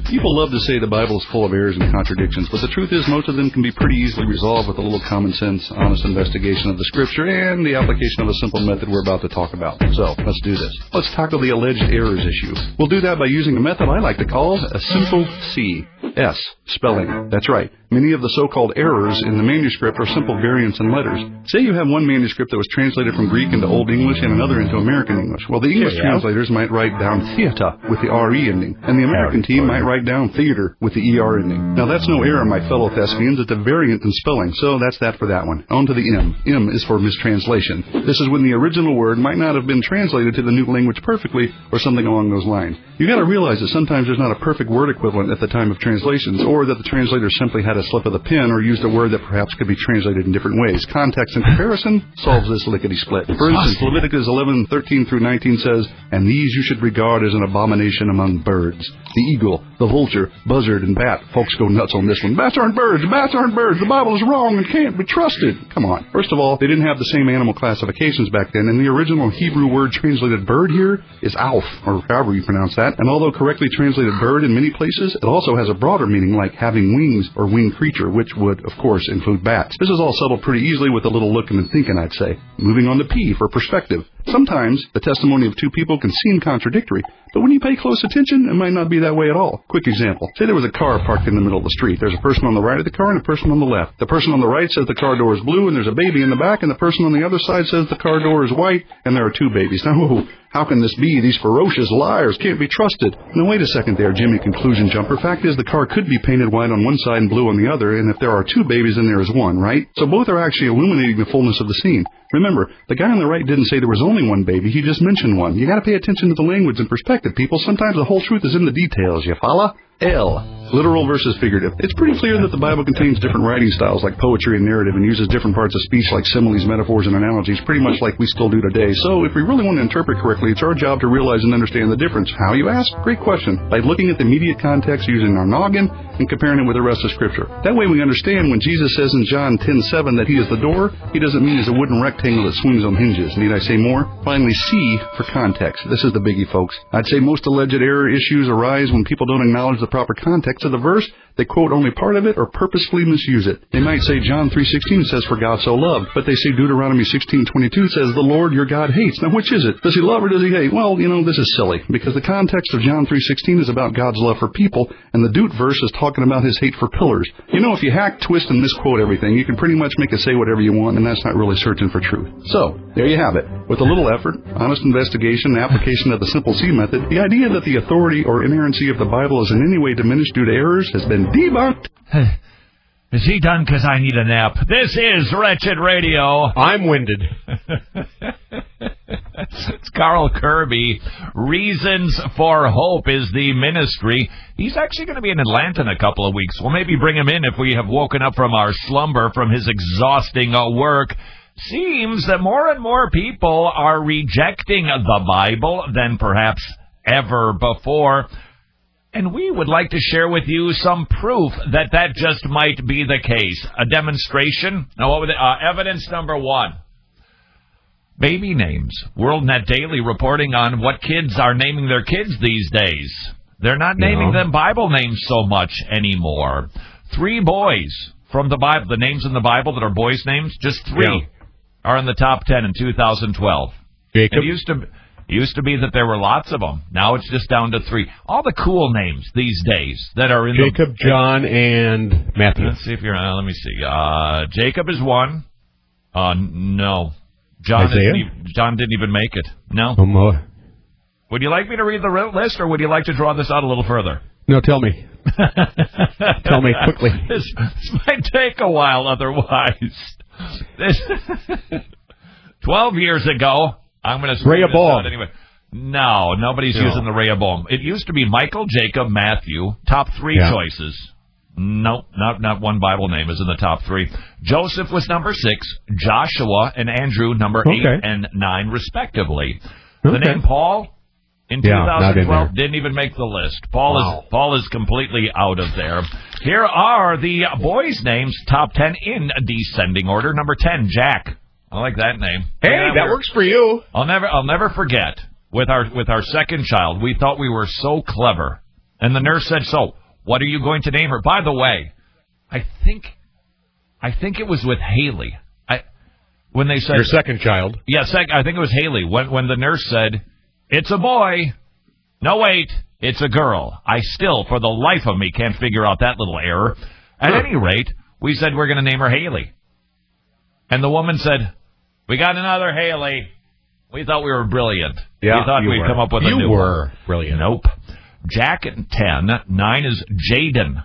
People love to say the Bible is full of errors and contradictions, but the truth is most of them can be pretty easily resolved with a little common sense, honest investigation of the Scripture and the application of a simple method we're about to talk about. So, let's do this. Let's tackle the alleged errors issue. We'll do that by using a method I like to call a simple C.S. spelling. That's right. Many of the so-called errors in the manuscript are simple variants in letters. Say you have one manuscript that was translated from Greek into Old English and another into American English. Well, the English translators might write down theater with the R-E ending, and the American team might write down theater with the E-R ending. Now, that's no error, my fellow thespians. It's a variant in spelling, so that's that for that one. On to the M. M is for mistranslation. This is when the original word might not have been translated to the new language perfectly or something along those lines. You got to realize that sometimes there's not a perfect word equivalent at the time of translations, or that the translator simply had a slip of the pen or used a word that perhaps could be translated in different ways. Context and comparison solves this lickety-split. For instance, Leviticus 11:13 through 19 says, "And these you should regard as an abomination among birds. The eagle, the vulture, buzzard, and bat." Folks go nuts on this one. Bats aren't birds. Bats aren't birds. The Bible is wrong and can't be trusted. Come on. First of all, they didn't have the same animal classifications back then, and the original Hebrew word translated bird here is alf, or however you pronounce that. And although correctly translated bird in many places, it also has a broader meaning like having wings or winged creature, which would, of course, include bats. This is all settled pretty easily with a little looking and thinking, I'd say. Moving on to P for perspective. Sometimes the testimony of two people can seem contradictory, but when you pay close attention, it might not be that way at all. Quick example. Say there was a car parked in the middle of the street. There's a person on the right of the car and a person on the left. The person on the right says the car door is blue and there's a baby in the back, and the person on the other side says the car door is white and there are two babies. Now, how can this be? These ferocious liars can't be trusted. Now, wait a second there, Jimmy Conclusion Jumper. Fact is, the car could be painted white on one side and blue on the other, and if there are two babies, then there is one, right? So both are actually illuminating the fullness of the scene. Remember, the guy on the right didn't say there was only one baby, he just mentioned one. You gotta pay attention to the language and perspective, people. Sometimes the whole truth is in the details, you follow? L. Literal versus figurative. It's pretty clear that the Bible contains different writing styles like poetry and narrative and uses different parts of speech like similes, metaphors, and analogies, pretty much like we still do today. So if we really want to interpret correctly, it's our job to realize and understand the difference. How, you ask? Great question. By looking at the immediate context using our noggin and comparing it with the rest of Scripture. That way we understand when Jesus says in John 10:7 that he is the door, he doesn't mean he's a wooden rectangle that swings on hinges. Need I say more? Finally, C for context. This is the biggie, folks. I'd say most alleged error issues arise when people don't acknowledge the proper context of the verse. They quote only part of it or purposefully misuse it. They might say John 3:16 says, "For God so loved," but they say Deuteronomy 16:22 says, "The Lord your God hates." Now, which is it? Does he love or does he hate? Well, this is silly, because the context of John 3:16 is about God's love for people, and the Deut verse is talking about his hate for pillars. If you hack, twist, and misquote everything, you can pretty much make it say whatever you want, and that's not really searching for truth. So, there you have it. With a little effort, honest investigation, and application of the simple C method, the idea that the authority or inerrancy of the Bible is in any way diminished due to errors has been debunked. Is he done? Because I need a nap. This is Wretched Radio. I'm winded. It's Carl Kirby. Reasons for Hope is the ministry. He's actually going to be in Atlanta in a couple of weeks. We'll maybe bring him in if we have woken up from our slumber from his exhausting work. Seems that more and more people are rejecting the Bible than perhaps ever before. And we would like to share with you some proof that that just might be the case. A demonstration. Now, what was evidence number one? Baby names. WorldNet Daily reporting on what kids are naming their kids these days. They're not naming them Bible names so much anymore. 3 boys from the Bible, the names in the Bible that are boys' names, just 3 are in the top 10 in 2012. Jacob. It used to be that there were lots of them. Now it's just down to 3. All the cool names these days that are in Jacob, John, and Matthew. Let's see if you're. Let me see. Jacob is 1. No. John didn't even make it. No. Would you like me to read the list, or would you like to draw this out a little further? No, tell me. Tell me quickly. This might take a while otherwise. 12 years ago, I'm going to Rehoboam. Anyway. No, nobody's using the Rehoboam. It used to be Michael, Jacob, Matthew, top 3 choices. No, not one Bible name is in the top 3. Joseph was number 6, Joshua and Andrew number 8 and 9, respectively. The name Paul in 2012 didn't even make the list. Paul is completely out of there. Here are the boys' names, top 10 in descending order. Number 10, Jack. I like that name. Hey, that works for you. I'll never forget. With our second child, we thought we were so clever And the nurse said, so, what are you going to name her? By the way, I think it was with Haley. When they said... Your second child. Yeah, I think it was Haley. When the nurse said, it's a boy. No, wait, it's a girl. I still, for the life of me, can't figure out that little error. At any rate, we said we're going to name her Haley. And the woman said, we got another Haley. We thought we were brilliant. Yeah, we thought we'd come up with a new one. You were brilliant. Nope. Jack at 10. 9 is Jaden.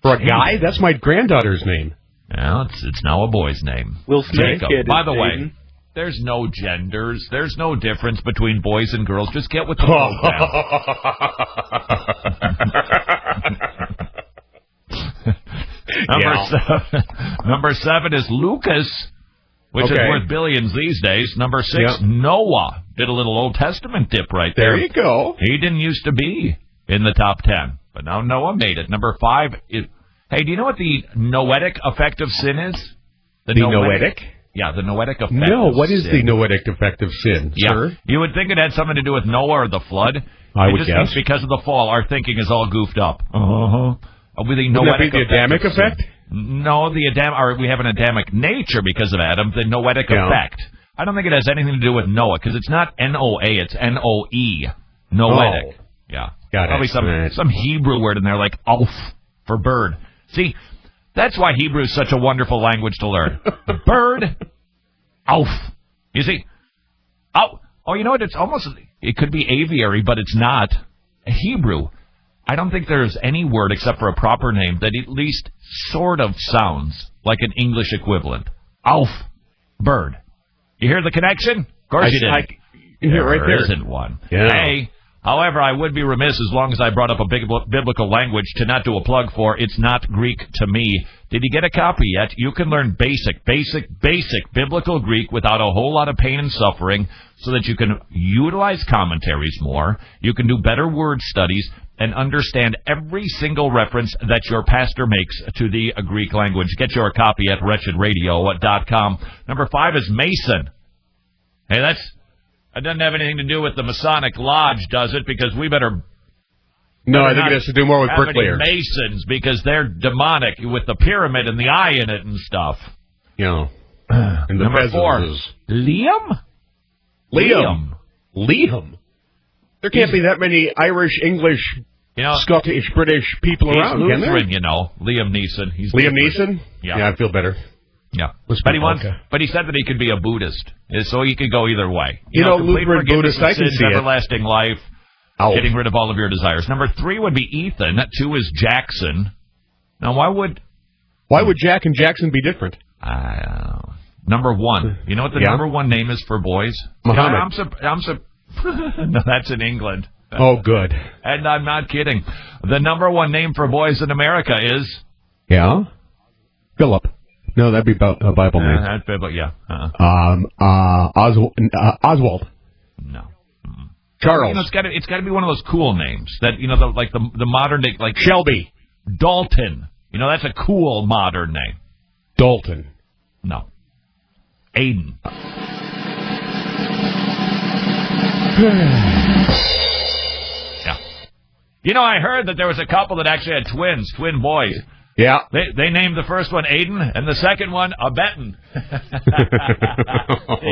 For a guy? That's my granddaughter's name. Well, it's now a boy's name. Will Smith's Jacob. kid By is the way, Jaden. there's no genders. There's no difference between boys and girls. Just get with the program. Number 7 is Lucas, which is worth billions these days. Number 6, Noah. Did a little Old Testament dip right there. There you go. He didn't used to be in the top 10, but now Noah made it. Number 5 is... Hey, do you know what the noetic effect of sin is? The noetic? Yeah, the noetic effect No, of what is sin. the noetic effect of sin, sir? You would think it had something to do with Noah or the flood. I would just guess. means because of the fall, our thinking is all goofed up. Uh-huh. With the Wouldn't that be noetic the Adamic of sin. effect? No, we have an Adamic nature because of Adam, the noetic effect. I don't think it has anything to do with Noah, because it's not N-O-A, it's N-O-E. Noetic. Oh. Yeah. Got Probably it. some Hebrew word in there like alf for bird. See, that's why Hebrew is such a wonderful language to learn. Bird, alf. You see? Oh, you know what? It could be aviary, but it's not. Hebrew. I don't think there's any word except for a proper name that at least sort of sounds like an English equivalent. Alf. Bird. You hear the connection? Of course you didn't. There isn't one. Yeah. Hey, however, I would be remiss as long as I brought up a big biblical language to not do a plug for It's Not Greek to Me. Did you get a copy yet? You can learn basic biblical Greek without a whole lot of pain and suffering so that you can utilize commentaries more, you can do better word studies, and understand every single reference that your pastor makes to the Greek language. Get your copy at wretchedradio.com. Number 5 is Mason. Hey, that doesn't have anything to do with the Masonic Lodge, does it? Because we better... No, I think it has to do more with bricklayers. Masons, because they're demonic with the pyramid and the eye in it and stuff. Yeah. And the Number 4, Liam. There can't be that many Irish, English, Scottish, British people around, can there? Lutheran, Liam Neeson. He's Liam Neeson? Yeah, I feel better. Yeah. But he said that he could be a Buddhist, so he could go either way. Lutheran Buddhist, I can see it. Everlasting life, getting rid of all of your desires. Number 3 would be Ethan. 2 is Jackson. Now, why would Jack and Jackson be different? Number 1. You know what the number 1 name is for boys? Muhammad. No, that's in England. Oh, good. And I'm not kidding. The number 1 name for boys in America is... Yeah? Philip. No, that'd be a Bible name. That's Bible, yeah. Oswald. No. Charles. It's got to be one of those cool names that the modern day, like Shelby. Dalton. That's a cool modern name. Dalton. No. Aiden. Yeah. I heard that there was a couple that actually had twin boys. Yeah. They named the first one Aiden and the second one Benton.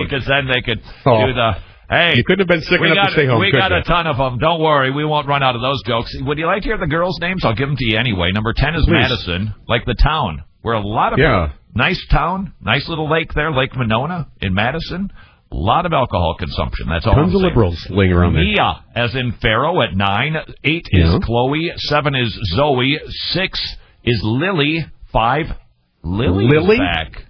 Because then they could do the, hey. You couldn't have been sick enough to stay home, We got a ton of them. Don't worry. We won't run out of those jokes. Would you like to hear the girls' names? I'll give them to you anyway. Number 10 is Madison, like the town, where a lot of nice town, nice little lake there, Lake Monona in Madison. A lot of alcohol consumption. That's all. Tons of liberals laying around there. Mia, as in Pharaoh, at 9. 8 is Chloe. 7 is Zoe. 6 is Lily. 5, Lily? Back.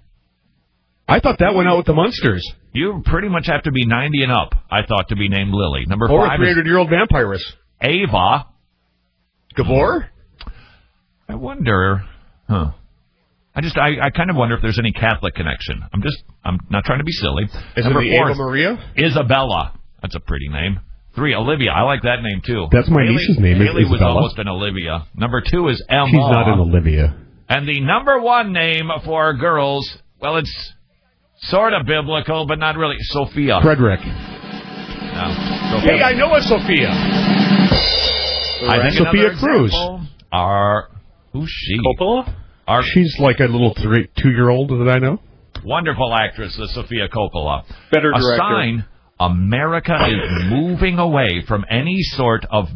I thought that went out with the Munsters. You pretty much have to be 90 and up, I thought, to be named Lily. Number 5 or a 300-year-old vampiress. Ava. Gabor? I wonder, I kind of wonder if there's any Catholic connection. I'm not trying to be silly. Is Number it the 4 Ava Maria? Isabella. That's a pretty name. 3, Olivia. I like that name, too. That's my niece's name, Haley was Isabella. almost an Olivia. Number 2 is Emma. She's not an Olivia. And the number 1 name for girls, well, it's sort of biblical, but not really. Sophia. Frederick. No. Sophia. Hey, I know a Sophia. I think Sophia Cruz. Who's she? Coppola? She's like a little 2-year-old that I know. Wonderful actress, Sophia Coppola. Better director. A sign America is moving away from any sort of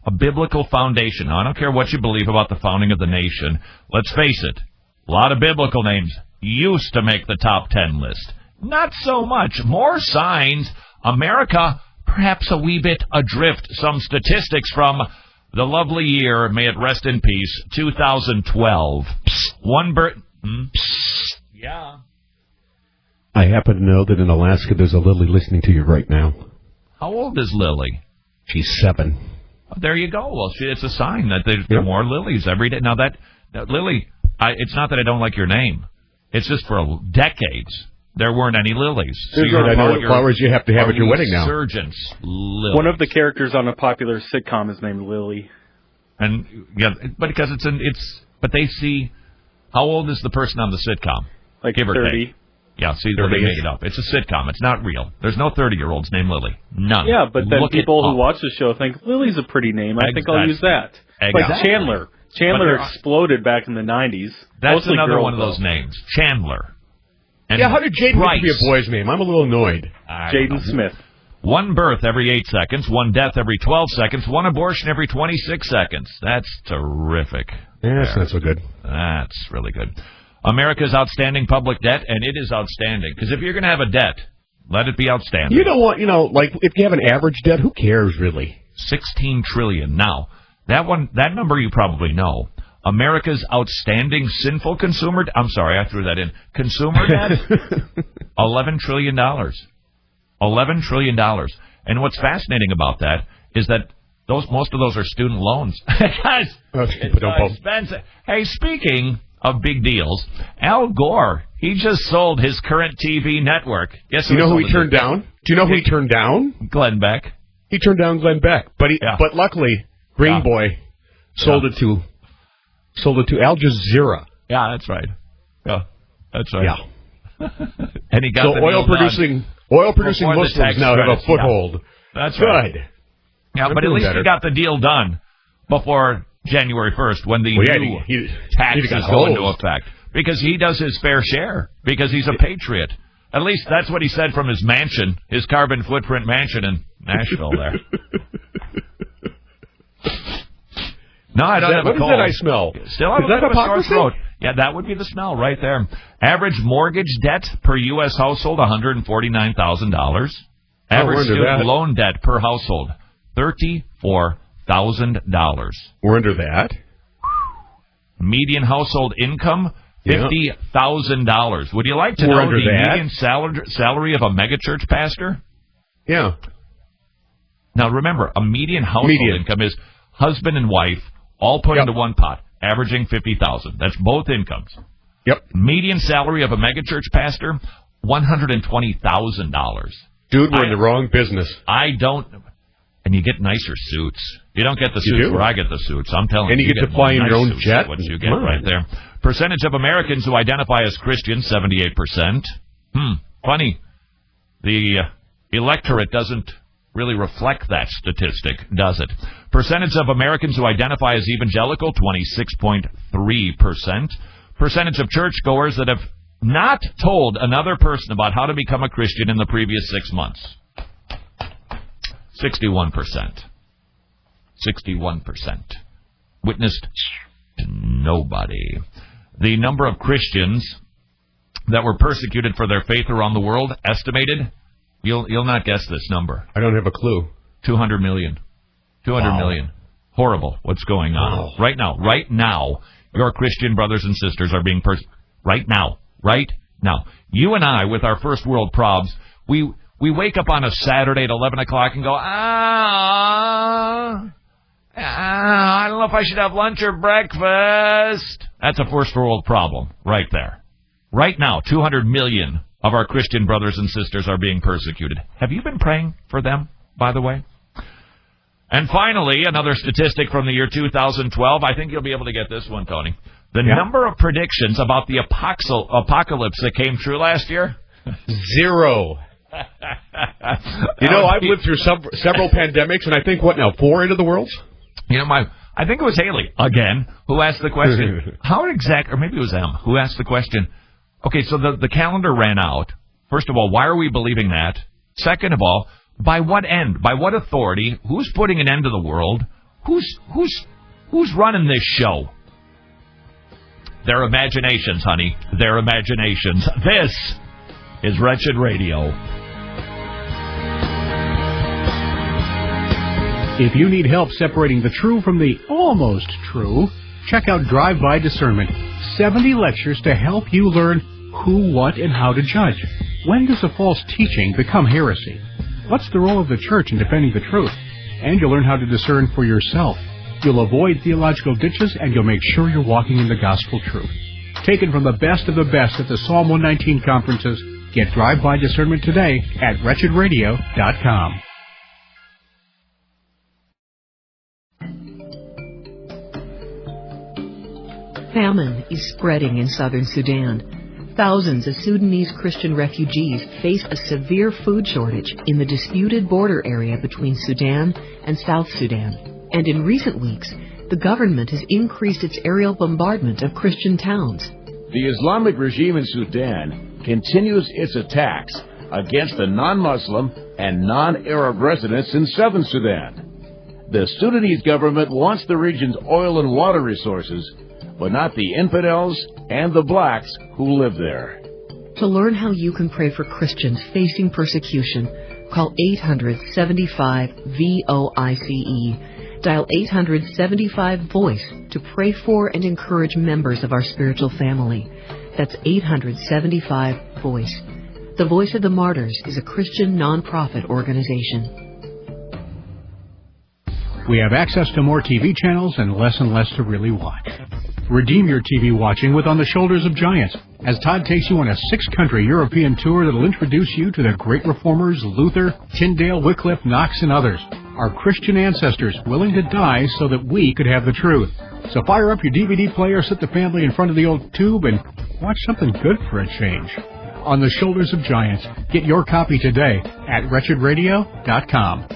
a biblical foundation. Now, I don't care what you believe about the founding of the nation. Let's face it, a lot of biblical names used to make the top 10 list. Not so much. More signs. America, perhaps a wee bit adrift. Some statistics from the lovely year, may it rest in peace, 2012. Yeah. I happen to know that in Alaska there's a Lily listening to you right now. How old is Lily? She's 7. Oh, there you go. Well, it's a sign that there are more Lilies every day. Now, Lily, it's not that I don't like your name. It's just for decades there weren't any Lilies. So I know what flowers you have to have at your wedding now. Resurgence Lilies. One of the characters on a popular sitcom is named Lily. And but because but they see how old is the person on the sitcom? Like give 30. Or take. Yeah, see, they made it up. It's a sitcom. It's not real. There's no 30-year-olds named Lily. None. Yeah, but then people who watch the show think Lily's a pretty name. I think I'll use that. Exactly. Like Chandler. Chandler exploded back in the 90s. That's another one of those names. Chandler. And how did Jaden get to be a boy's name? I'm a little annoyed. Jaden Smith. 1 birth every 8 seconds, 1 death every 12 seconds, 1 abortion every 26 seconds. That's terrific. Yeah, that's not so good. That's really good. America's outstanding public debt, and it is outstanding. Because if you're going to have a debt, let it be outstanding. You don't want, like if you have an average debt, who cares really? $16 trillion. Now, that number you probably know. America's outstanding sinful consumer. I'm sorry, I threw that in. Consumer debt. $11 trillion. $11 trillion. And what's fascinating about that is that most of those are student loans. Guys, it's so expensive. Hey, speaking of big deals, Al Gore, he just sold his current TV network. Guess you know who he turned down? Do you know who he turned down? Glenn Beck. He turned down Glenn Beck, but luckily Green Boy sold it to Al Jazeera. Yeah, that's right. Yeah, that's right. Yeah. And he got oil producing Muslims now have a foothold. Yeah. That's right. Good. Yeah, but at least he got the deal done before January 1st when the new taxes go into effect. Because he does his fair share. Because he's a patriot. At least that's what he said from his mansion, his carbon footprint mansion in Nashville there. No, I don't have a cold. What is that I smell? Still have a bit of a sore throat. Yeah, that would be the smell right there. Average mortgage debt per U.S. household, $149,000. Average student loan debt per household, $34,000. We're under that. Median household income, $50,000. Would you like to know the median salary of a megachurch pastor? Yeah. Now remember, a median household income is husband and wife all put into one pot, averaging $50,000. That's both incomes. Yep. Median salary of a megachurch pastor, $120,000. Dude, we're in the wrong business. And you get nicer suits. You don't get the suits where I get the suits. I'm telling you. And you get to fly in your own jet. What you get right there. Percentage of Americans who identify as Christian, 78%. Funny. The electorate doesn't really reflect that statistic, does it? Percentage of Americans who identify as evangelical, 26.3%. Percentage of churchgoers that have not told another person about how to become a Christian in the previous 6 months. 61%. 61%. Witnessed to nobody. The number of Christians that were persecuted for their faith around the world, estimated, you'll not guess this number. I don't have a clue. 200 million. 200 million. Horrible what's going on. Right now, your Christian brothers and sisters are being persecuted. Right now. You and I, with our first world probs, we wake up on a Saturday at 11 o'clock and go, I don't know if I should have lunch or breakfast. That's a first world problem right there. Right now, 200 million of our Christian brothers and sisters are being persecuted. Have you been praying for them, by the way? And finally, another statistic from the year 2012. I think you'll be able to get this one, Tony. The number of predictions about the apocalypse that came true last year? 0. I've lived through several pandemics, and I think, 4 into the world? I think it was Haley, again, who asked the question. Or maybe it was Em, who asked the question. Okay, so the calendar ran out. First of all, why are we believing that? Second of all, by what end? By what authority? Who's putting an end to the world? Who's running this show? Their imaginations, honey. Their imaginations. This is Wretched Radio. If you need help separating the true from the almost true, check out Drive-By Discernment. 70 lectures to help you learn who, what, and how to judge. When does a false teaching become heresy? What's the role of the church in defending the truth? And you'll learn how to discern for yourself. You'll avoid theological ditches, and you'll make sure you're walking in the gospel truth. Taken from the best of the best at the Psalm 119 conferences, get Drive-By Discernment today at wretchedradio.com. Famine is spreading in southern Sudan. Thousands of Sudanese Christian refugees face a severe food shortage in the disputed border area between Sudan and South Sudan. And in recent weeks, the government has increased its aerial bombardment of Christian towns. The Islamic regime in Sudan continues its attacks against the non-Muslim and non-Arab residents in southern Sudan. The Sudanese government wants the region's oil and water resources, but not the infidels and the blacks who live there. To learn how you can pray for Christians facing persecution, call 800-75-VOICE. Dial 800-75-VOICE to pray for and encourage members of our spiritual family. That's 800-75-VOICE. The Voice of the Martyrs is a Christian non-profit organization. We have access to more TV channels and less to really watch. Redeem your TV watching with On the Shoulders of Giants, as Todd takes you on a 6-country European tour that will introduce you to the great reformers Luther, Tyndale, Wycliffe, Knox, and others. Our Christian ancestors willing to die so that we could have the truth. So fire up your DVD player, sit the family in front of the old tube, and watch something good for a change. On the Shoulders of Giants. Get your copy today at wretchedradio.com.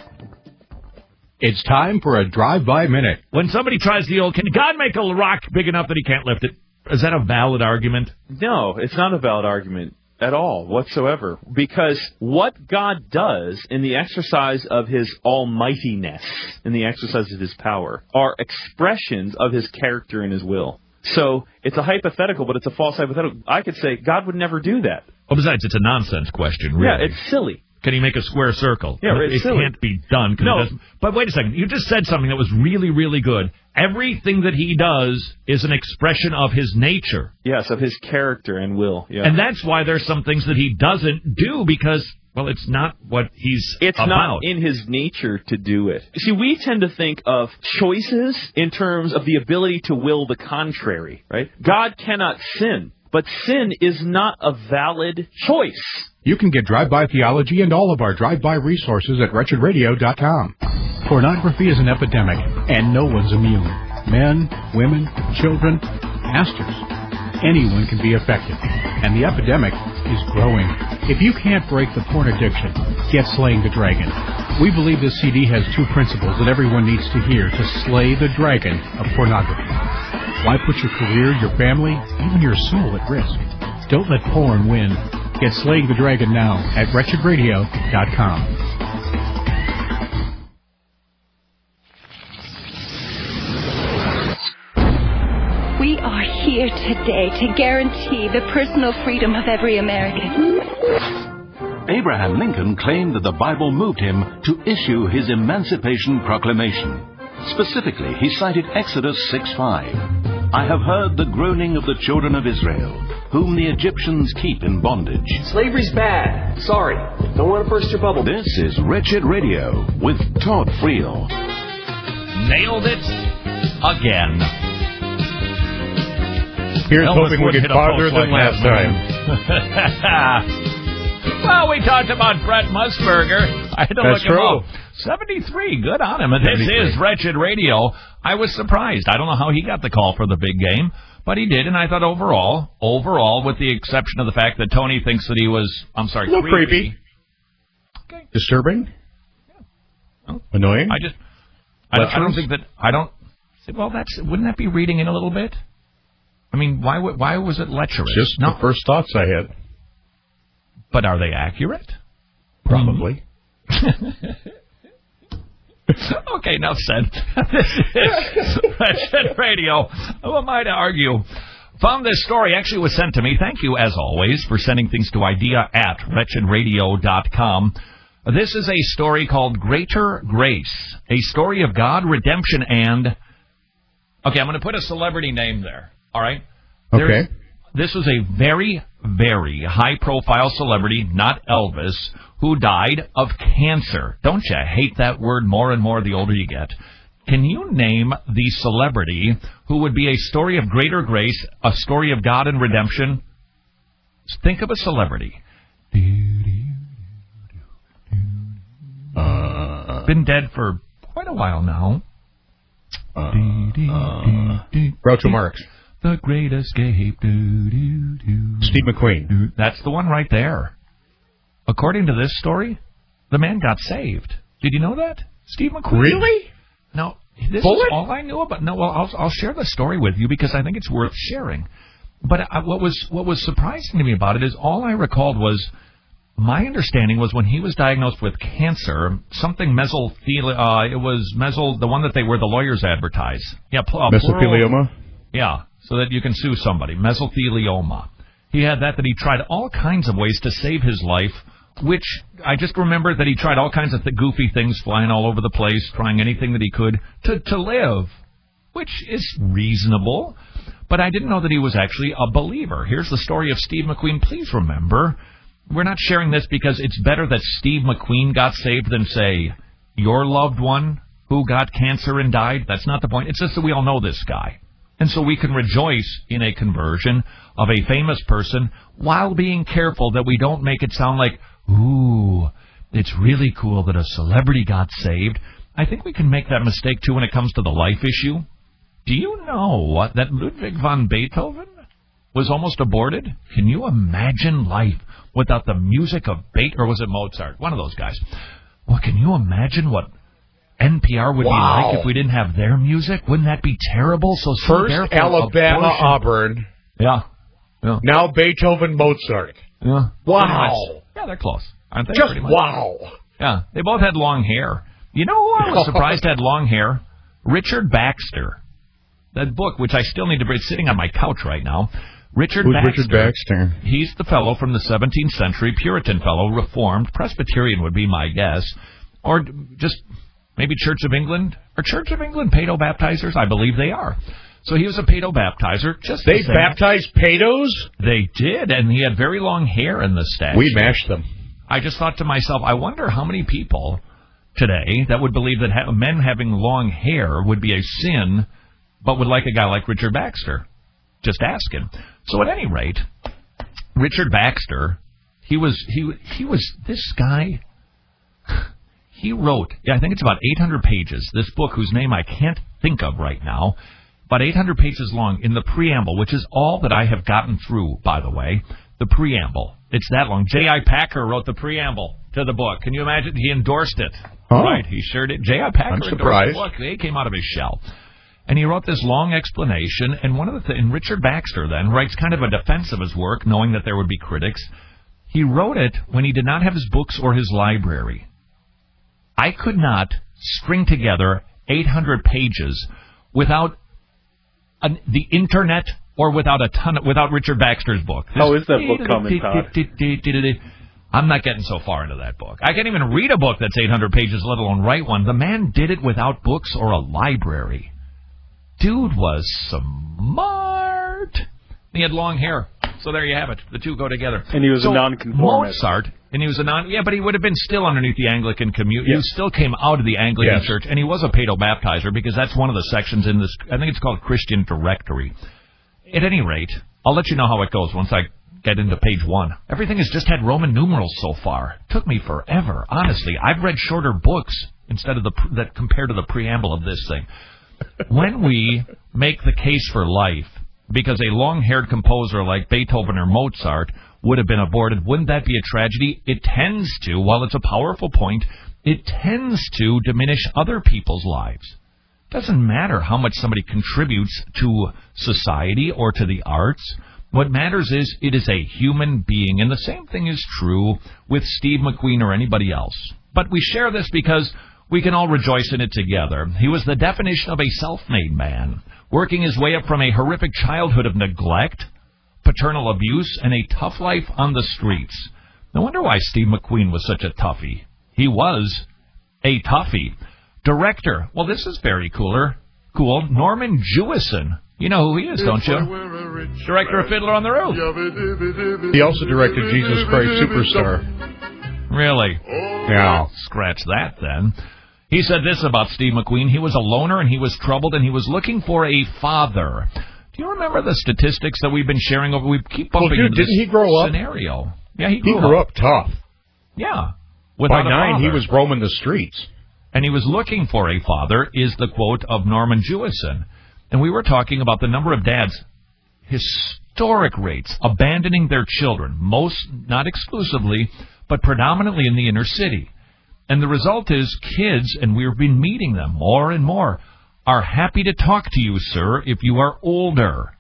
It's time for a drive-by minute. When somebody tries the old, can God make a rock big enough that he can't lift it? Is that a valid argument? No, it's not a valid argument at all whatsoever. Because what God does in the exercise of his almightiness, in the exercise of his power, are expressions of his character and his will. So it's a hypothetical, but it's a false hypothetical. I could say God would never do that. Well, besides, it's a nonsense question, really. Yeah, it's silly. Can he make a square circle? Yeah, it can't be done. No. But wait a second. You just said something that was really, really good. Everything that he does is an expression of his nature. Yes, of his character and will. Yeah. And that's why there's some things that he doesn't do because, well, it's not what he's about. It's not in his nature to do it. See, we tend to think of choices in terms of the ability to will the contrary, right? God cannot sin, but sin is not a valid choice. You can get Drive-By Theology and all of our Drive-By resources at wretchedradio.com. Pornography is an epidemic, and no one's immune. Men, women, children, pastors. Anyone can be affected, and the epidemic is growing. If you can't break the porn addiction, get Slaying the Dragon. We believe this CD has 2 principles that everyone needs to hear to slay the dragon of pornography. Why put your career, your family, even your soul at risk? Don't let porn win. Get Slaying the Dragon now at wretchedradio.com. We are here today to guarantee the personal freedom of every American. Abraham Lincoln claimed that the Bible moved him to issue his Emancipation Proclamation. Specifically, he cited Exodus 6:5. I have heard the groaning of the children of Israel, whom the Egyptians keep in bondage. Slavery's bad. Sorry. Don't want to burst your bubble. This is Wretched Radio with Todd Friel. Nailed it again. Here's hoping we get farther than last time. Well, we talked about Brett Musburger. I had to look him up. 73, good on him. And this is Wretched Radio. I was surprised. I don't know how he got the call for the big game, but he did. And I thought overall, with the exception of the fact that Tony thinks that he was, creepy. Okay. Disturbing? Yeah. Oh. Annoying? I don't think that... Well, wouldn't that be reading in a little bit? I mean, why was it lecherous? Just the first thoughts I had. But are they accurate? Probably. Okay, enough said. This is Wretched Radio. Who am I to argue? Found this story. Actually, was sent to me. Thank you, as always, for sending things to idea@wretchedradio.com. This is a story called Greater Grace, a story of God, redemption, and... Okay, I'm going to put a celebrity name there. All right? Okay. This was a very, very high-profile celebrity, not Elvis, who died of cancer. Don't you hate that word more and more the older you get? Can you name the celebrity who would be a story of greater grace, a story of God and redemption? Think of a celebrity. Been dead for quite a while now. Groucho Marx. The Great Escape. Steve McQueen. That's the one right there. According to this story, the man got saved. Did you know that? Steve McQueen. Really? No, this is all I knew about. No, well, I'll share the story with you because I think it's worth sharing. But what was surprising to me about it is all I recalled was my understanding was when he was diagnosed with cancer, something mesothelioma. It was the one that the lawyers advertise. Yeah, mesothelioma. Yeah, so that you can sue somebody. Mesothelioma. He had that he tried all kinds of ways to save his life, which I just remember that he tried all kinds of goofy things, flying all over the place, trying anything that he could to live, which is reasonable. But I didn't know that he was actually a believer. Here's the story of Steve McQueen. Please remember, we're not sharing this because it's better that Steve McQueen got saved than, say, your loved one who got cancer and died. That's not the point. It's just that we all know this guy. And so we can rejoice in a conversion of a famous person while being careful that we don't make it sound like, ooh, it's really cool that a celebrity got saved. I think we can make that mistake, too, when it comes to the life issue. Do you know that Ludwig van Beethoven was almost aborted? Can you imagine life without the music of Beethoven? Or was it Mozart? One of those guys. Well, can you imagine what NPR would be like if we didn't have their music? Wouldn't that be terrible? So first Alabama, Auburn. Yeah. Now Beethoven, Mozart. Yeah. Wow. Yeah, they're close, aren't they? Just wow. Yeah, they both had long hair. You know who I was surprised had long hair? Richard Baxter. That book, which I still need to bring, sitting on my couch right now. Richard Baxter. He's the fellow from the 17th century, Puritan fellow, Reformed, Presbyterian would be my guess, or just maybe Church of England, or Church of England pedo-baptizers? I believe they are. So he was a pedo-baptizer. They baptized pedos? They did, and he had very long hair in the stash. We mashed them. I just thought to myself, I wonder how many people today that would believe that men having long hair would be a sin, but would like a guy like Richard Baxter. Just asking. So at any rate, Richard Baxter, he was this guy. He wrote, I think it's about 800 pages, this book whose name I can't think of right now, about 800 pages long in the preamble, which is all that I have gotten through, by the way, the preamble. It's that long. J.I. Packer wrote the preamble to the book. Can you imagine? He endorsed it. Huh. Right, he sure did. J.I. Packer endorsed the book. He came out of his shell. And he wrote this long explanation, and and Richard Baxter then writes kind of a defense of his work, knowing that there would be critics. He wrote it when he did not have his books or his library. I could not string together 800 pages without the internet or without Richard Baxter's book. How is that book coming, Todd? I'm not getting so far into that book. I can't even read a book that's 800 pages, let alone write one. The man did it without books or a library. Dude was smart. He had long hair. So there you have it. The two go together. And he was a nonconformist. Mozart, and he was but he would have been still underneath the Anglican community. He still came out of the Anglican Church, and he was a pedo-baptizer because that's one of the sections in this, I think it's called Christian Directory. At any rate, I'll let you know how it goes once I get into page 1. Everything has just had Roman numerals so far. It took me forever. Honestly, I've read shorter books instead of that compared to the preamble of this thing. When we make the case for life, because a long-haired composer like Beethoven or Mozart would have been aborted. Wouldn't that be a tragedy? It tends to, while it's a powerful point, it tends to diminish other people's lives. It doesn't matter how much somebody contributes to society or to the arts. What matters is it is a human being, and the same thing is true with Steve McQueen or anybody else. But we share this because we can all rejoice in it together. He was the definition of a self-made man, working his way up from a horrific childhood of neglect, paternal abuse, and a tough life on the streets. No wonder why Steve McQueen was such a toughie. He was a toughie. Director, well, this is very cool. Norman Jewison. You know who he is, don't you? Director of Fiddler on the Roof. He also directed Jesus Christ Superstar. Really? Yeah. Scratch that, then. He said this about Steve McQueen. He was a loner, and he was troubled, and he was looking for a father. Do you remember the statistics that we've been sharing over? We keep bumping into this he grow up? scenario. Yeah, he grew up tough. Yeah. By 9, he was roaming the streets. And he was looking for a father, is the quote of Norman Jewison. And we were talking about the number of dads, historic rates, abandoning their children, most, not exclusively, but predominantly in the inner city. And the result is kids, and we've been meeting them more and more, are happy to talk to you, sir, if you are older.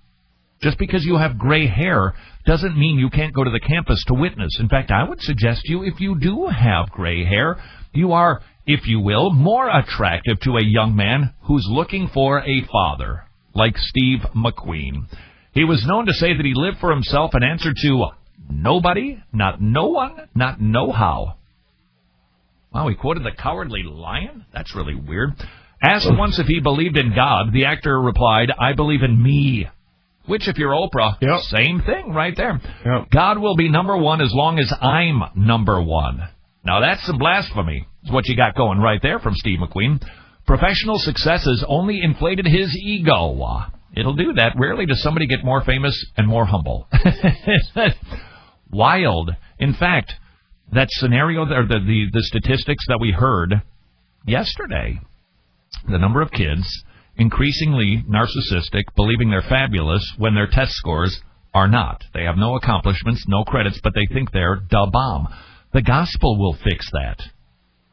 Just because you have gray hair doesn't mean you can't go to the campus to witness. In fact, I would suggest to you, if you do have gray hair, you are, if you will, more attractive to a young man who's looking for a father, like Steve McQueen. He was known to say that he lived for himself and answered to nobody, not no one, not no how. Wow, he quoted the Cowardly Lion? That's really weird. Asked once if he believed in God, the actor replied, I believe in me. Which, if you're Oprah, same thing right there. Yep. God will be number one as long as I'm number one. Now, that's some blasphemy. That's what you got going right there from Steve McQueen. Professional successes only inflated his ego. It'll do that. Rarely does somebody get more famous and more humble. Wild. In fact, that scenario, or the statistics that we heard yesterday, the number of kids increasingly narcissistic, believing they're fabulous when their test scores are not. They have no accomplishments, no credits, but they think they're da bomb. The gospel will fix that.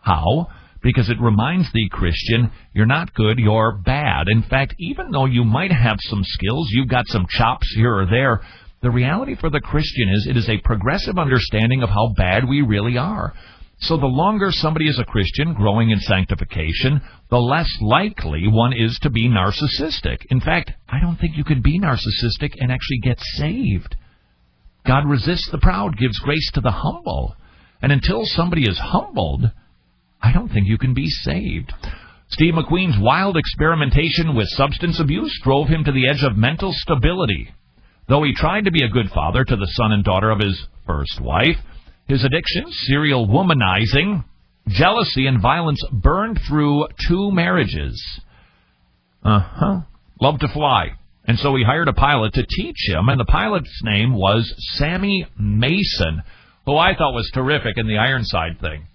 How? Because it reminds the Christian, you're not good, you're bad. In fact, even though you might have some skills, you've got some chops here or there, the reality for the Christian is it is a progressive understanding of how bad we really are. So the longer somebody is a Christian, growing in sanctification, the less likely one is to be narcissistic. In fact, I don't think you can be narcissistic and actually get saved. God resists the proud, gives grace to the humble. And until somebody is humbled, I don't think you can be saved. Steve McQueen's wild experimentation with substance abuse drove him to the edge of mental stability. Though he tried to be a good father to the son and daughter of his first wife, his addiction, serial womanizing, jealousy, and violence burned through 2 marriages. Loved to fly. And so he hired a pilot to teach him, and the pilot's name was Sammy Mason, who I thought was terrific in the Ironside thing.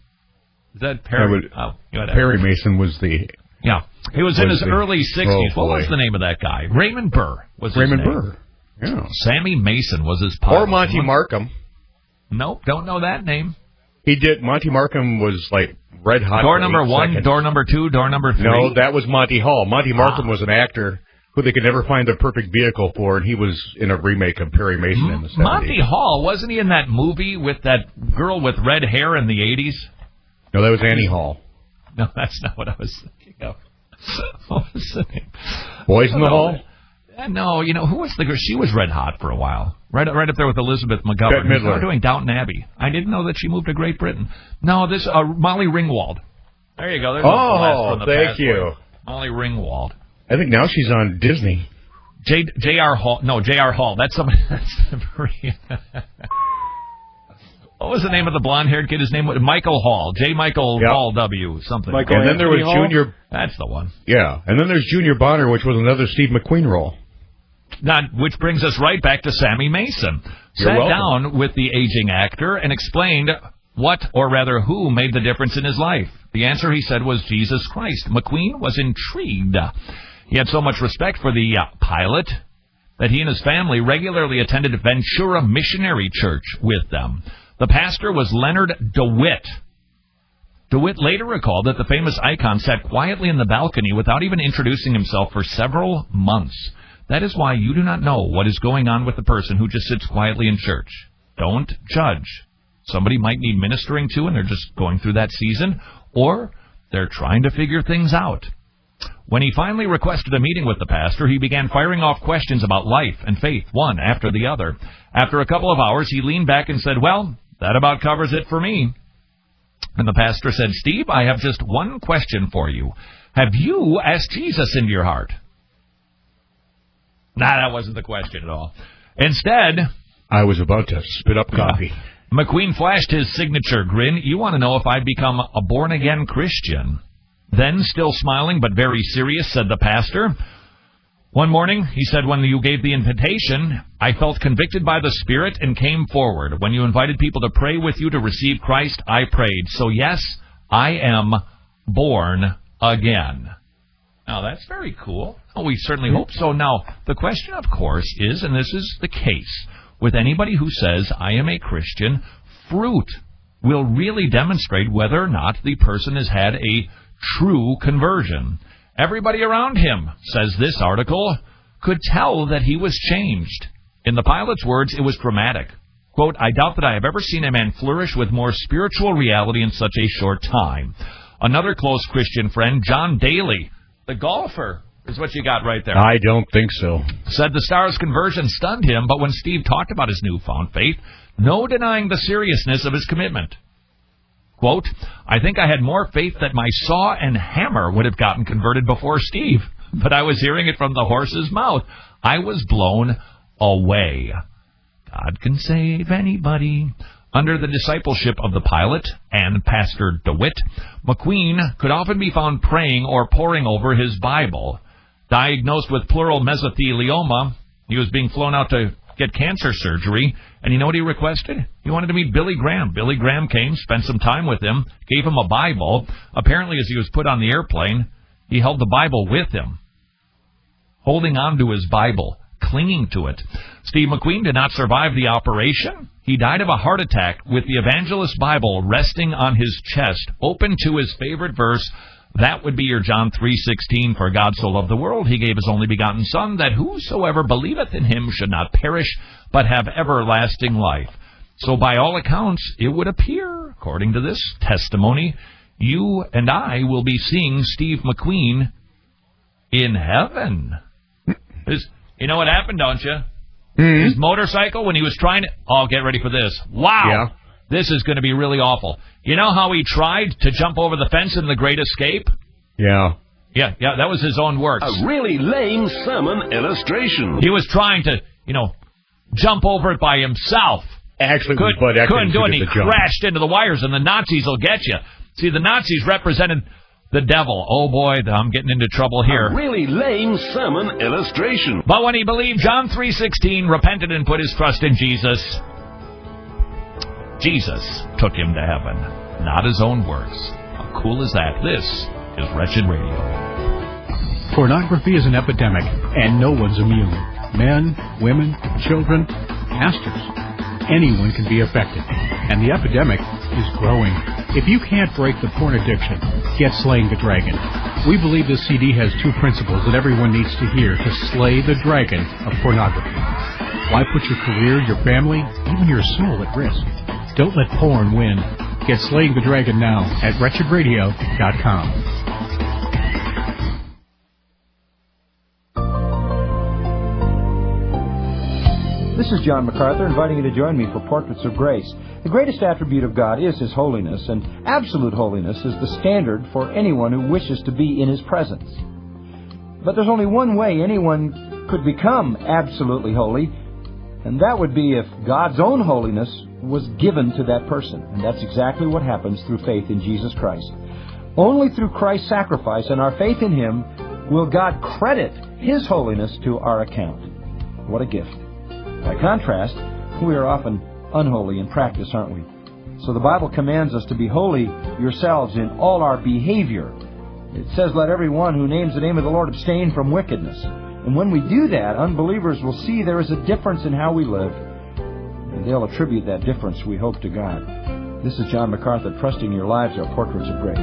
Is that Perry? Perry Mason was the... Yeah. He was in his early 60s. What was the name of that guy? Raymond Burr was his name. Burr. Yeah. Sammy Mason was his pilot. Or Monty Markham. Nope, don't know that name. He did. Monty Markham was like red hot. Door number 1, door number 2, door number 3. No, that was Monty Hall. Monty Markham was an actor who they could never find the perfect vehicle for, and he was in a remake of Perry Mason in the 70s. Monty Hall, wasn't he in that movie with that girl with red hair in the 80s? No, that was Annie Hall. No, that's not what I was thinking of. What was the name? Boys in the Hall? No, who was the girl? She was red hot for a while. Right up there with Elizabeth McGovern. Bette Midler. Doing Downton Abbey. I didn't know that she moved to Great Britain. No, this Molly Ringwald. There you go. There's thank you. Molly Ringwald. I think now she's on Disney. J.R. Hall. No, J.R. Hall. That's somebody. What was the name of the blonde-haired kid? His name was Michael Hall. J. Michael Hall W. Something. Michael and then there was Hall? Junior. That's the one. Yeah, and then there's Junior Bonner, which was another Steve McQueen role. Which brings us right back to Sammy Mason. Sat down with the aging actor and explained what, or rather who, made the difference in his life. The answer, he said, was Jesus Christ. McQueen was intrigued. He had so much respect for the pilot that he and his family regularly attended Ventura Missionary Church with them. The pastor was Leonard DeWitt. DeWitt later recalled that the famous icon sat quietly in the balcony without even introducing himself for several months. That is why you do not know what is going on with the person who just sits quietly in church. Don't judge. Somebody might need ministering to and they're just going through that season, or they're trying to figure things out. When he finally requested a meeting with the pastor, he began firing off questions about life and faith, one after the other. After a couple of hours, he leaned back and said, "Well, that about covers it for me." And the pastor said, "Steve, I have just one question for you. Have you asked Jesus into your heart?" Nah, that wasn't the question at all. Instead, I was about to spit up coffee. McQueen flashed his signature grin. "You want to know if I've become a born-again Christian?" Then, still smiling but very serious, said the pastor, "One morning," he said, "when you gave the invitation, I felt convicted by the Spirit and came forward. When you invited people to pray with you to receive Christ, I prayed. So yes, I am born again." Now, that's very cool. Oh, we certainly hope so. Now, the question, of course, is, and this is the case, with anybody who says, "I am a Christian," fruit will really demonstrate whether or not the person has had a true conversion. Everybody around him, says this article, could tell that he was changed. In the pilot's words, it was dramatic. Quote, "I doubt that I have ever seen a man flourish with more spiritual reality in such a short time." Another close Christian friend, John Daly, the golfer, is what you got right there. I don't think so. Said the star's conversion stunned him, but when Steve talked about his newfound faith, no denying the seriousness of his commitment. Quote, "I think I had more faith that my saw and hammer would have gotten converted before Steve, but I was hearing it from the horse's mouth. I was blown away." God can save anybody. Under the discipleship of the pilot and Pastor DeWitt, McQueen could often be found praying or poring over his Bible. Diagnosed with pleural mesothelioma, he was being flown out to get cancer surgery, and you know what he requested? He wanted to meet Billy Graham. Billy Graham came, spent some time with him, gave him a Bible. Apparently, as he was put on the airplane, he held the Bible with him, holding on to his Bible, clinging to it. Steve McQueen did not survive the operation. He died of a heart attack with the Evangelist Bible resting on his chest, open to his favorite verse. That would be your John 3:16, "For God so loved the world, he gave his only begotten Son, that whosoever believeth in him should not perish, but have everlasting life." So by all accounts, it would appear, according to this testimony, you and I will be seeing Steve McQueen in heaven. You know what happened, don't you? Mm-hmm. His motorcycle, when he was trying to... Oh, get ready for this. Wow. Yeah. This is going to be really awful. You know how he tried to jump over the fence in The Great Escape? Yeah. Yeah, that was his own words. A really lame sermon illustration. He was trying to, jump over it by himself. Actually, couldn't do it, and he crashed into the wires, and the Nazis will get you. See, the Nazis represented the devil. Oh, boy, I'm getting into trouble here. A really lame sermon illustration. But when he believed John 3:16, repented and put his trust in Jesus, Jesus took him to heaven. Not his own words. How cool is that? This is Wretched Radio. Pornography is an epidemic, and no one's immune. Men, women, children, pastors. Anyone can be affected, and the epidemic is growing. If you can't break the porn addiction, get Slaying the Dragon. We believe this CD has two principles that everyone needs to hear to slay the dragon of pornography. Why put your career, your family, even your soul at risk? Don't let porn win. Get Slaying the Dragon now at wretchedradio.com. This is John MacArthur inviting you to join me for Portraits of Grace. The greatest attribute of God is His holiness, and absolute holiness is the standard for anyone who wishes to be in His presence. But there's only one way anyone could become absolutely holy, and that would be if God's own holiness was given to that person. And that's exactly what happens through faith in Jesus Christ. Only through Christ's sacrifice and our faith in Him will God credit His holiness to our account. What a gift. By contrast, we are often unholy in practice, aren't we? So the Bible commands us to be holy yourselves in all our behavior. It says, "Let every one who names the name of the Lord abstain from wickedness." And when we do that, unbelievers will see there is a difference in how we live, and they'll attribute that difference, we hope, to God. This is John MacArthur, trusting your lives are portraits of grace.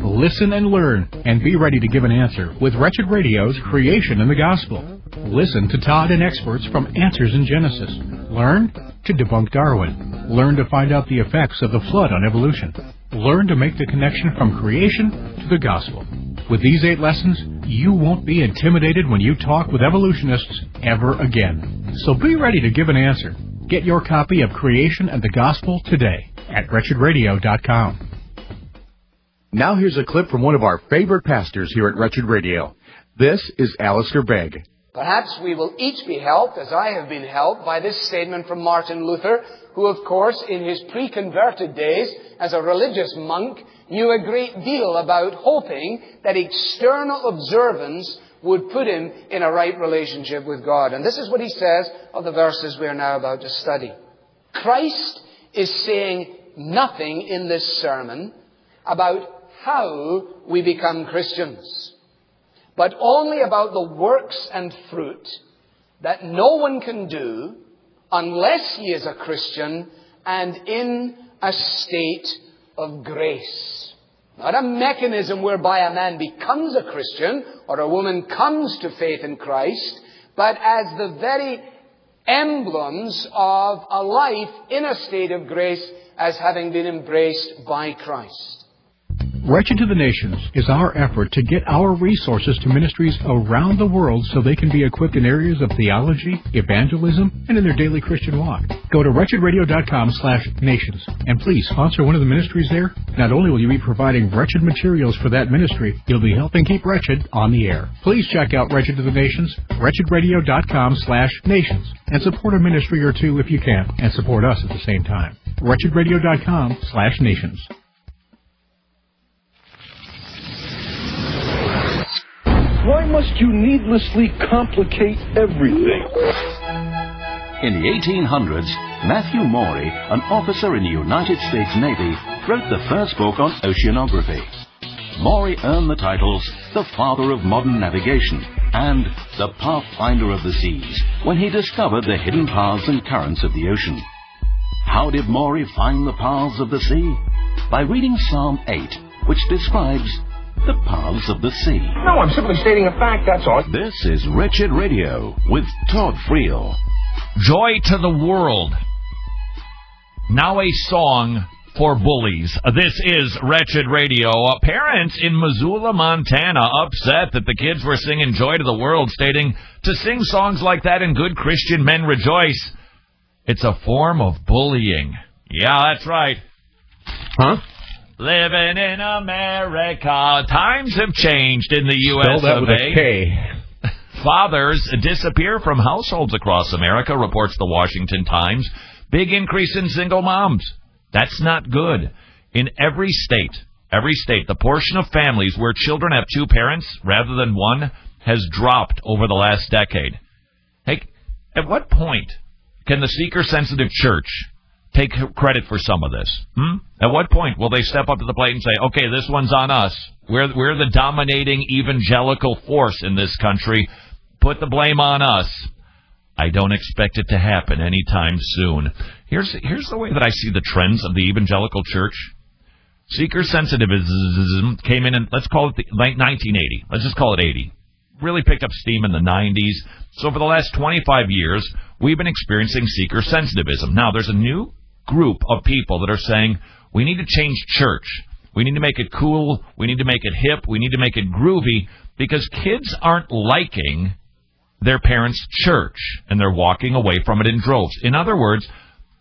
Listen and learn, and be ready to give an answer with Wretched Radio's Creation and the Gospel. Listen to Todd and experts from Answers in Genesis. Learn to debunk Darwin. Learn to find out the effects of the flood on evolution. Learn to make the connection from creation to the gospel. With these 8 lessons, you won't be intimidated when you talk with evolutionists ever again. So be ready to give an answer. Get your copy of Creation and the Gospel today at wretchedradio.com. Now here's a clip from one of our favorite pastors here at Wretched Radio. This is Alistair Begg. Perhaps we will each be helped, as I have been helped, by this statement from Martin Luther, who, of course, in his pre-converted days, as a religious monk, knew a great deal about hoping that external observance would put him in a right relationship with God. And this is what he says of the verses we are now about to study. Christ is saying nothing in this sermon about how we become Christians, but only about the works and fruit that no one can do unless he is a Christian and in a state of grace. Not a mechanism whereby a man becomes a Christian or a woman comes to faith in Christ, but as the very emblems of a life in a state of grace as having been embraced by Christ. Wretched to the Nations is our effort to get our resources to ministries around the world so they can be equipped in areas of theology, evangelism, and in their daily Christian walk. Go to wretchedradio.com/nations and please sponsor one of the ministries there. Not only will you be providing Wretched materials for that ministry, you'll be helping keep Wretched on the air. Please check out Wretched to the Nations, wretchedradio.com/nations, and support a ministry or two if you can, and support us at the same time. wretchedradio.com/nations. Why must you needlessly complicate everything? In the 1800s, Matthew Maury, an officer in the United States Navy, wrote the first book on oceanography. Maury earned the titles The Father of Modern Navigation and The Pathfinder of the Seas when he discovered the hidden paths and currents of the ocean. How did Maury find the paths of the sea? By reading Psalm 8, which describes the paths of the sea. No, I'm simply stating a fact, that's all. This is Wretched Radio with Todd Friel. Joy to the world. Now a song for bullies. This is Wretched Radio. Parents in Missoula, Montana, upset that the kids were singing Joy to the World, stating, to sing songs like that in good Christian men rejoice. It's a form of bullying. Yeah, that's right. Huh? Living in America. Times have changed in the U.S. Spell that with a K. Fathers disappear from households across America, reports the Washington Times. Big increase in single moms. That's not good. In every state, the portion of families where children have 2 parents rather than 1 has dropped over the last decade. Hey, at what point can the seeker-sensitive church take credit for some of this? At what point will they step up to the plate and say, okay, this one's on us. We're the dominating evangelical force in this country. Put the blame on us. I don't expect it to happen anytime soon. Here's the way that I see the trends of the evangelical church. Seeker-sensitivism came in, let's call it 1980. Let's just call it 80. Really picked up steam in the 90s. So for the last 25 years, we've been experiencing seeker-sensitivism. Now, there's a new group of people that are saying, we need to change church. We need to make it cool. We need to make it hip. We need to make it groovy because kids aren't liking their parents' church, and they're walking away from it in droves. In other words,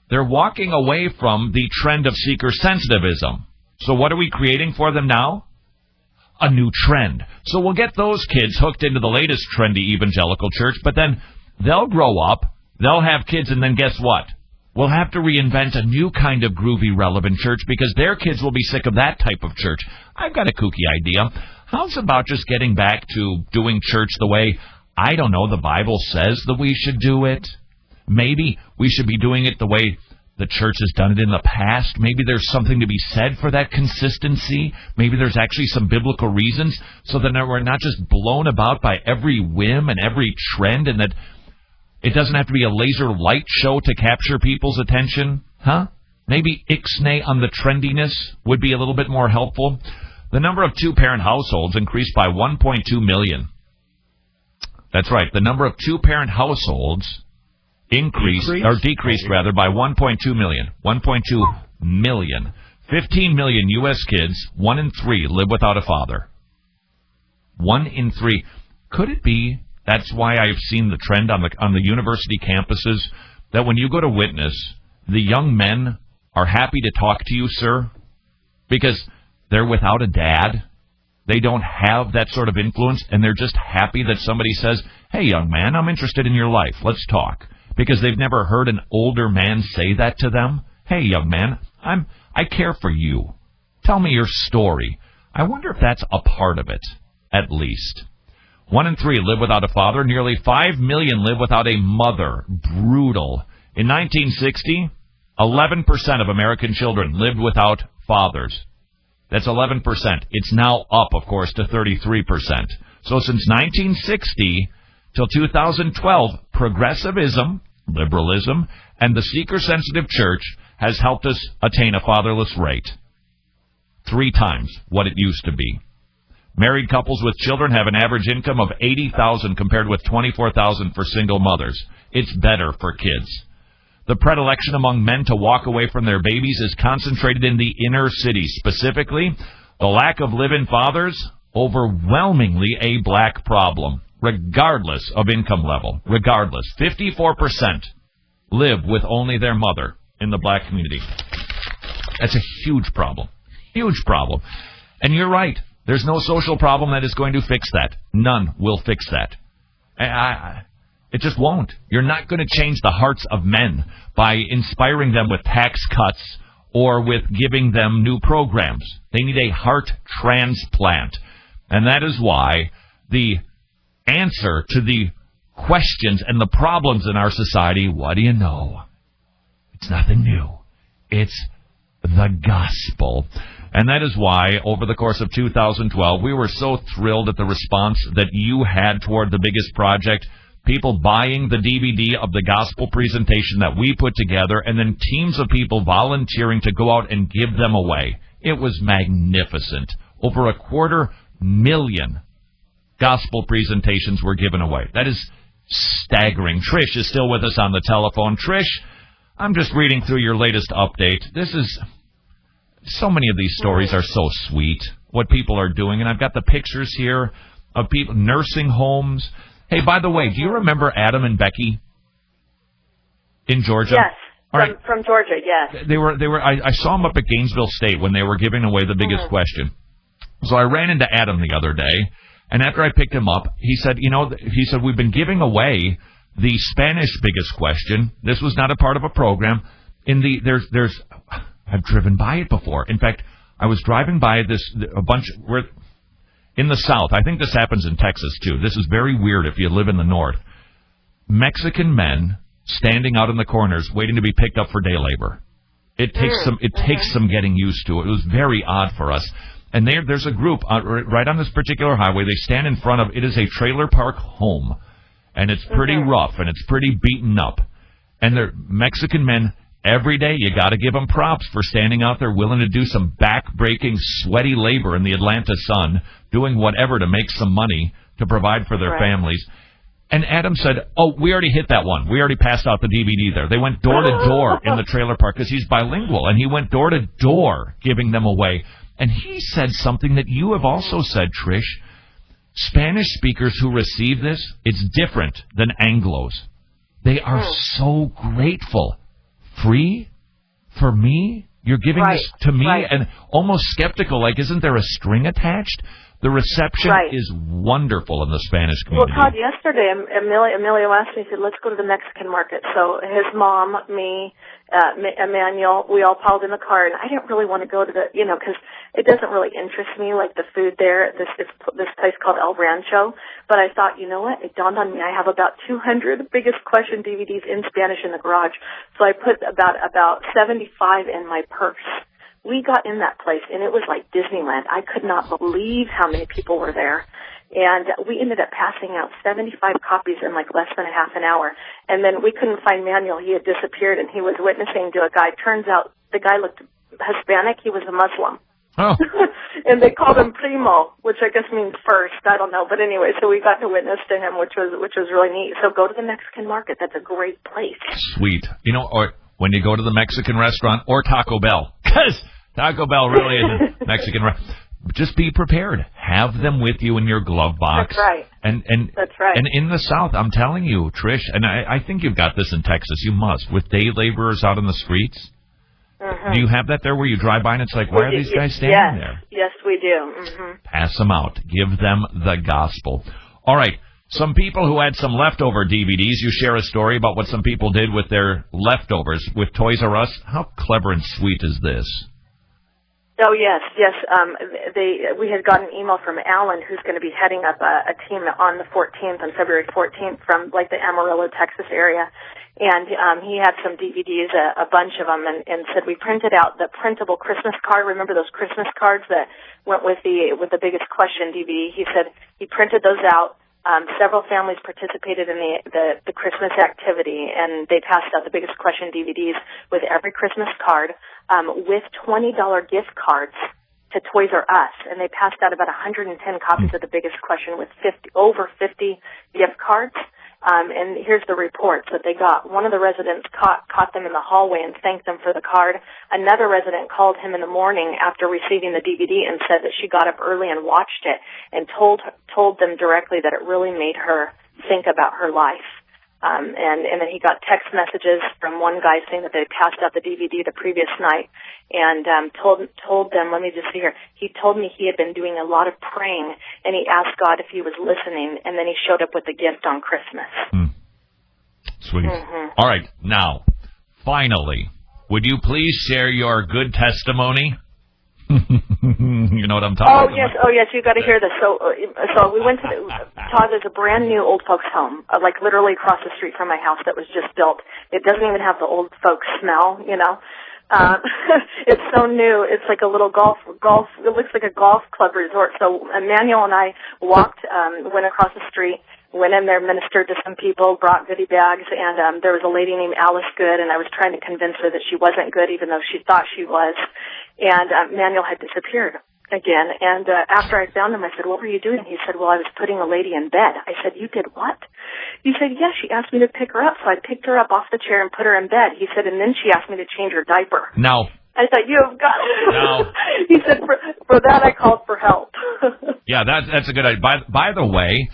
they're walking away from the trend of seeker-sensitivism. So what are we creating for them now? A new trend. So we'll get those kids hooked into the latest trendy evangelical church, but then they'll grow up, they'll have kids, and then guess what? We'll have to reinvent a new kind of groovy, relevant church because their kids will be sick of that type of church. I've got a kooky idea. How's about just getting back to doing church the way, I don't know, the Bible says that we should do it? Maybe we should be doing it the way the church has done it in the past. Maybe there's something to be said for that consistency. Maybe there's actually some biblical reasons so that we're not just blown about by every whim and every trend, and that it doesn't have to be a laser light show to capture people's attention. Huh? Maybe ixnay on the trendiness would be a little bit more helpful. The number of two-parent households increased by 1.2 million. That's right. The number of two-parent households decreased by 1.2 million. 1.2 million. 15 million U.S. kids, 1 in 3, live without a father. 1 in 3. Could it be that's why I've seen the trend on the university campuses that when you go to witness, the young men are happy to talk to you, sir, because they're without a dad. They don't have that sort of influence, and they're just happy that somebody says, hey, young man, I'm interested in your life. Let's talk. Because they've never heard an older man say that to them. Hey, young man, I care for you. Tell me your story. I wonder if that's a part of it, at least. 1 in 3 live without a father. Nearly 5 million live without a mother. Brutal. In 1960, 11% of American children lived without fathers. That's 11%. It's now up, of course, to 33%. So since 1960 till 2012, progressivism, liberalism, and the seeker-sensitive church has helped us attain a fatherless rate. 3 times what it used to be. Married couples with children have an average income of $80,000 compared with $24,000 for single mothers. It's better for kids. The predilection among men to walk away from their babies is concentrated in the inner city. Specifically, the lack of live-in fathers, overwhelmingly a black problem, regardless of income level. Regardless. 54% live with only their mother in the black community. That's a huge problem. Huge problem. And you're right. There's no social problem that is going to fix that. None will fix that. It just won't. You're not going to change the hearts of men by inspiring them with tax cuts or with giving them new programs. They need a heart transplant. And that is why the answer to the questions and the problems in our society, what do you know? It's nothing new. It's the gospel. And that is why, over the course of 2012, we were so thrilled at the response that you had toward the biggest project. People buying the DVD of the gospel presentation that we put together, and then teams of people volunteering to go out and give them away. It was magnificent. Over 250,000 gospel presentations were given away. That is staggering. Trish is still with us on the telephone. Trish, I'm just reading through your latest update. So many of these stories are so sweet, what people are doing, and I've got the pictures here of people, nursing homes. Hey, by the way, do you remember Adam and Becky in Georgia? Yes, from Georgia, yes. They were. I saw them up at Gainesville State when they were giving away the biggest question. So I ran into Adam the other day, and after I picked him up, he said, we've been giving away the Spanish biggest question. This was not a part of a program. I've driven by it before. In fact, I was driving by we're in the South. I think this happens in Texas, too. This is very weird if you live in the North. Mexican men standing out in the corners waiting to be picked up for day labor. It takes some getting used to. It was very odd for us. And there's a group right on this particular highway. They stand in front of, it is a trailer park home. And it's pretty rough, and it's pretty beaten up. And they're Mexican men. Every day, you got to give them props for standing out there willing to do some back-breaking, sweaty labor in the Atlanta sun, doing whatever to make some money to provide for their families. And Adam said, we already hit that one. We already passed out the DVD there. They went door to door in the trailer park because he's bilingual, and he went door to door giving them away. And he said something that you have also said, Trish. Spanish speakers who receive this, it's different than Anglos. They are so grateful. Free? For me? You're giving this to me? And almost skeptical, like, isn't there a string attached? The reception is wonderful in the Spanish community. Well, Todd, yesterday, Emilio asked me, he said, let's go to the Mexican market. So his mom, me, Emmanuel, we all piled in the car, and I didn't really want to go to the, because it doesn't really interest me, like the food there, this place called El Rancho. But I thought, you know what, it dawned on me, I have about 200 Biggest Question DVDs in Spanish in the garage. So I put about 75 in my purse. We got in that place, and it was like Disneyland. I could not believe how many people were there. And we ended up passing out 75 copies in like less than a half an hour. And then we couldn't find Manuel. He had disappeared, and he was witnessing to a guy. Turns out the guy looked Hispanic. He was a Muslim. Oh. And they called him Primo, which I guess means first. I don't know. But anyway, so we got to witness to him, which was really neat. So go to the Mexican market. That's a great place. Sweet. Or when you go to the Mexican restaurant or Taco Bell, because Taco Bell really isn't Mexican. Just be prepared. Have them with you in your glove box. That's right. And that's right. And in the South, I'm telling you, Trish, and I think you've got this in Texas. You must, with day laborers out in the streets. Mm-hmm. Do you have that there where you drive by and it's like, why are these guys standing there? Yes, we do. Mm-hmm. Pass them out. Give them the gospel. All right. Some people who had some leftover DVDs, you share a story about what some people did with their leftovers with Toys R Us. How clever and sweet is this? Oh, yes. We had got an email from Alan, who's going to be heading up a team on the 14th, on February 14th, from like the Amarillo, Texas area. And he had some DVDs, a bunch of them, and said we printed out the printable Christmas card. Remember those Christmas cards that went with the Biggest Question DVD? He said he printed those out. Several families participated in the Christmas activity, and they passed out the Biggest Question DVDs with every Christmas card, with $20 gift cards to Toys R Us, and they passed out about 110 copies of the Biggest Question with over 50 gift cards. And here's the reports that they got. One of the residents caught them in the hallway and thanked them for the card. Another resident called him in the morning after receiving the DVD and said that she got up early and watched it and told them directly that it really made her think about her life. And then he got text messages from one guy saying that they passed out the DVD the previous night, and told them, let me just see here, he told me he had been doing a lot of praying, and he asked God if he was listening, and then he showed up with a gift on Christmas. Sweet. Mm-hmm. All right, now, finally, would you please share your good testimony? You know what I'm talking about? Oh yes, you got to hear this. So we went to Todd. There's a brand new old folks home, like literally across the street from my house that was just built. It doesn't even have the old folks smell, It's so new. It's like a little golf. It looks like a golf club resort. So Emmanuel and I went across the street, went in there, ministered to some people, brought goodie bags, and there was a lady named Alice Good, and I was trying to convince her that she wasn't good, even though she thought she was. And Manuel had disappeared again. And after I found him, I said, what were you doing? He said, well, I was putting a lady in bed. I said, you did what? He said, yes, she asked me to pick her up. So I picked her up off the chair and put her in bed. He said, and then she asked me to change her diaper. No. I said, you have got it. No. He said, for that I called for help. Yeah, that's a good idea. By the way,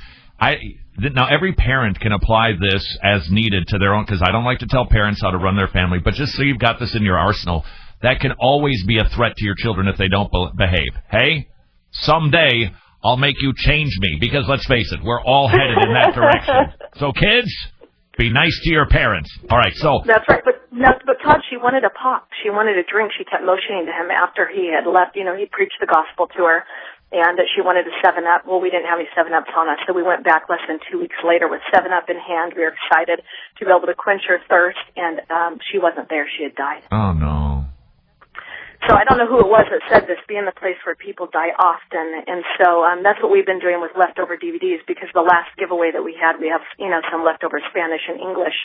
now every parent can apply this as needed to their own, because I don't like to tell parents how to run their family, but just so you've got this in your arsenal, that can always be a threat to your children if they don't behave. Hey, someday I'll make you change me, because let's face it, we're all headed in that direction. So kids, be nice to your parents. All right, so... That's right, but Todd, she wanted a pop. She wanted a drink. She kept motioning to him after he had left. He preached the gospel to her, and she wanted a 7-Up. Well, we didn't have any 7-Ups on us, so we went back less than 2 weeks later with 7-Up in hand. We were excited to be able to quench her thirst, and she wasn't there. She had died. Oh, no. So I don't know who it was that said this, be in the place where people die often. And so that's what we've been doing with leftover DVDs, because the last giveaway that we had, we have, some leftover Spanish and English.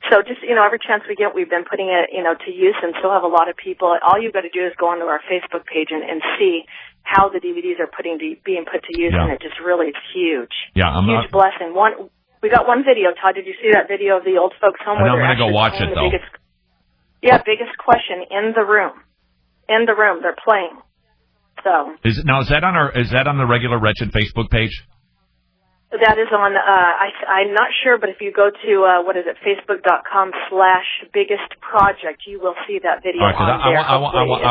So just, every chance we get, we've been putting it, to use, and still have a lot of people. All you've got to do is go onto our Facebook page and see how the DVDs are being put to use, and it just really is huge. Yeah, huge blessing. We got one video, Todd. Did you see that video of the old folks home? I'm going to go watch it, though. Biggest Question in the room. In the room, they're playing. So is that on the regular Wretched Facebook page? That is on, I'm not sure, but if you go to, facebook.com/biggestproject, you will see that video on there. I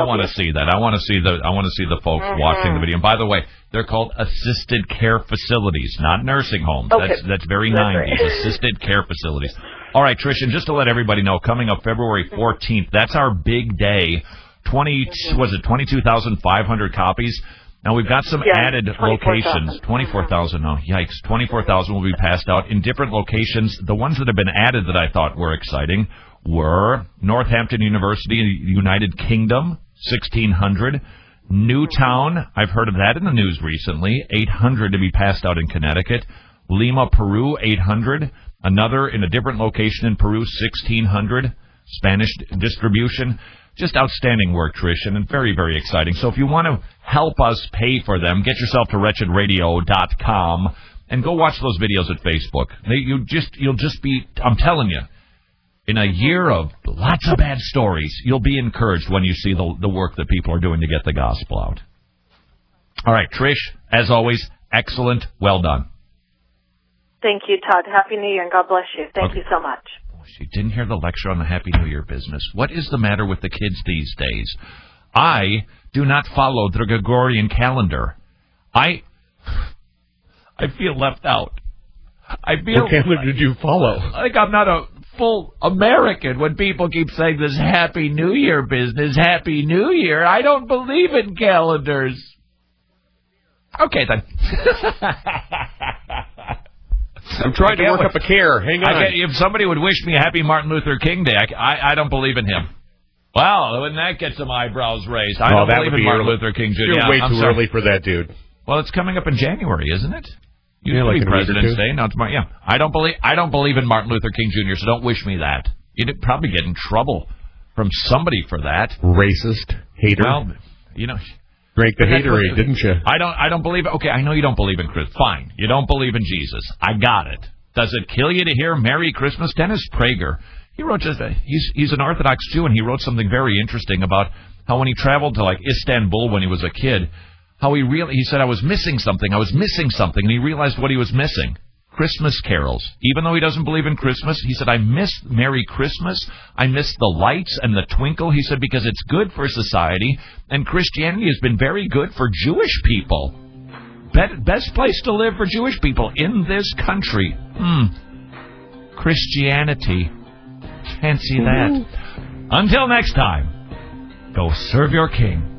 want to see that. I want to see the folks watching the video. And by the way, they're called assisted care facilities, not nursing homes. Okay. That's very 90s. Assisted care facilities. All right, Trish, and just to let everybody know, coming up February 14th, that's our big day. 22,500 copies. Now, we've got some added locations. 24,000. Oh, yikes. 24,000 will be passed out in different locations. The ones that have been added that I thought were exciting were Northampton University, United Kingdom, 1,600. Newtown, I've heard of that in the news recently, 800 to be passed out in Connecticut. Lima, Peru, 800. Another in a different location in Peru, 1,600. Spanish distribution. Just outstanding work, Trish, and very, very exciting. So if you want to help us pay for them, get yourself to wretchedradio.com and go watch those videos at Facebook. You'll just be, I'm telling you, in a year of lots of bad stories, you'll be encouraged when you see the work that people are doing to get the gospel out. All right, Trish, as always, excellent. Well done. Thank you, Todd. Happy New Year, and God bless you. Thank you so much. She didn't hear the lecture on the Happy New Year business. What is the matter with the kids these days? I do not follow the Gregorian calendar. I feel left out. I feel. What calendar did you follow? Like I'm not a full American when people keep saying this Happy New Year business, Happy New Year. I don't believe in calendars. Okay, then. I'm trying to work up a care. Hang on. If somebody would wish me a happy Martin Luther King Day, I don't believe in him. Well, wouldn't that get some eyebrows raised? I don't believe in Martin Luther King Jr. You're way too early for that, dude. Well, it's coming up in January, isn't it? Usually like President's Day. Now tomorrow. Yeah, I don't believe in Martin Luther King Jr. So don't wish me that. You'd probably get in trouble from somebody for that. Racist, hater. Well, you know. Drank the haterade, didn't you? I don't believe it. Okay, I know you don't believe in Christ. Fine. You don't believe in Jesus. I got it. Does it kill you to hear Merry Christmas? Dennis Prager, he wrote he's an Orthodox Jew, and he wrote something very interesting about how when he traveled to like Istanbul when he was a kid, how he said, I was missing something, and he realized what he was missing. Christmas carols. Even though he doesn't believe in Christmas, he said, I miss Merry Christmas. I miss the lights and the twinkle. He said, because it's good for society, and Christianity has been very good for Jewish people. Best place to live for Jewish people in this country. Christianity. Fancy that. Until next time, go serve your king.